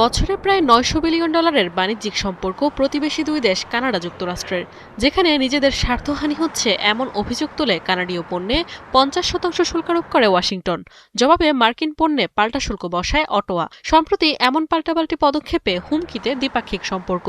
বছরে প্রায় $900 বিলিয়ন বাণিজ্যিক সম্পর্ক প্রতিবেশী দুই দেশ কানাডা যুক্তরাষ্ট্রের, যেখানে নিজেদের স্বার্থহানি হচ্ছে এমন অভিযোগ তুলে কানাডীয় পণ্যে 50% শুল্ক আরোপ করে ওয়াশিংটন। জবাবে মার্কিন পণ্যে পাল্টা শুল্ক বসায় অটোয়া। সম্প্রতি এমন পাল্টাপাল্টি পদক্ষেপে হুমকিতে দ্বিপাক্ষিক সম্পর্ক।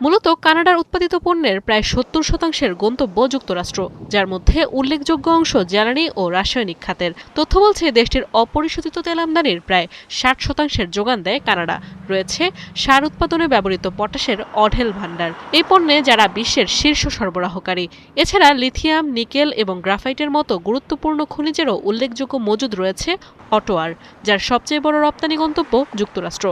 মূলত কানাডার উৎপাদিত পণ্যের প্রায় 70% গন্তব্য যুক্তরাষ্ট্র, যার মধ্যে উল্লেখযোগ্য অংশ জ্বালানি ও রাসায়নিক খাতের। তথ্য বলছে দেশটির অপরিশোধিত তেল আমদানির প্রায় 60% যোগান দেয় কানাডা। রয়েছে সার উৎপাদনে ব্যবহৃত পটাশের অঢেল ভাণ্ডার। এই পণ্যে যারা বিশ্বের শীর্ষ সরবরাহকারী। এছাড়া লিথিয়াম, নিকেল এবং গ্রাফাইটের মতো গুরুত্বপূর্ণ খনিজেরও উল্লেখযোগ্য মজুদ রয়েছে অটোয়ার, যার সবচেয়ে বড় রপ্তানি গন্তব্য যুক্তরাষ্ট্র।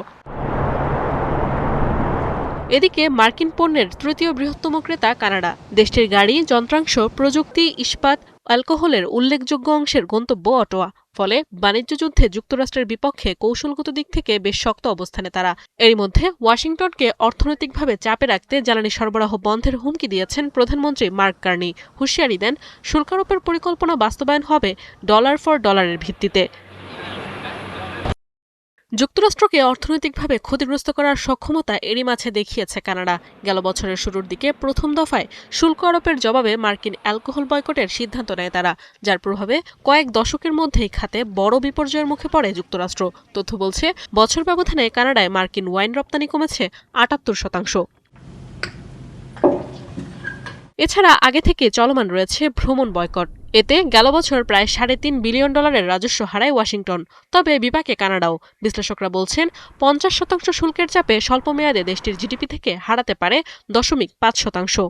এদিকে মার্কিন পণ্যের তৃতীয় বৃহত্তম ক্রেতা কানাডা। দেশটির গাড়ি, যন্ত্রাংশ, প্রযুক্তি, ইস্পাত, অ্যালকোহলের উল্লেখযোগ্য অংশের গন্তব্য অটোয়া। ফলে বাণিজ্য যুদ্ধে যুক্তরাষ্ট্রের বিপক্ষে কৌশলগত দিক থেকে বেশ শক্ত অবস্থানে তারা। এরই মধ্যে ওয়াশিংটনকে অর্থনৈতিকভাবে চাপে রাখতে জ্বালানি সরবরাহ বন্ধের হুমকি দিয়েছেন প্রধানমন্ত্রী মার্ক কার্নি। হুঁশিয়ারি দেন, শুল্ক আরোপের পরিকল্পনা বাস্তবায়ন হবে ডলার ফর ডলারের ভিত্তিতে। যুক্তরাষ্ট্রকে অর্থনৈতিকভাবে ক্ষতিগ্রস্ত করার সক্ষমতা এরই মাঝে দেখিয়েছে কানাডা। গেল বছরের শুরুর দিকে প্রথম দফায় শুল্ক আরোপের জবাবে মার্কিন অ্যালকোহল বয়কটের সিদ্ধান্ত নেয় তারা, যার প্রভাবে কয়েক দশকের মধ্যেই খাতে বড় বিপর্যয়ের মুখে পড়ে যুক্তরাষ্ট্র। তথ্য বলছে, বছর ব্যবধানে কানাডায় মার্কিন ওয়াইন রপ্তানি কমেছে 78%। এছাড়া আগে থেকে চলমান রয়েছে ভ্রমণ বয়কট। এতে গেল বছর প্রায় $3.5 বিলিয়ন রাজস্ব হারায় ওয়াশিংটন। তবে বিপাকে কানাডাও। বিশ্লেষকরা বলছেন, 50% শুল্কের চাপে স্বল্প মেয়াদে দেশটির জিডিপি থেকে হারাতে পারে 0.5%।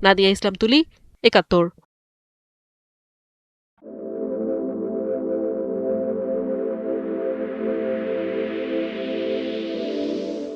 নাদিয়া ইসলাম তুলি, ৭১।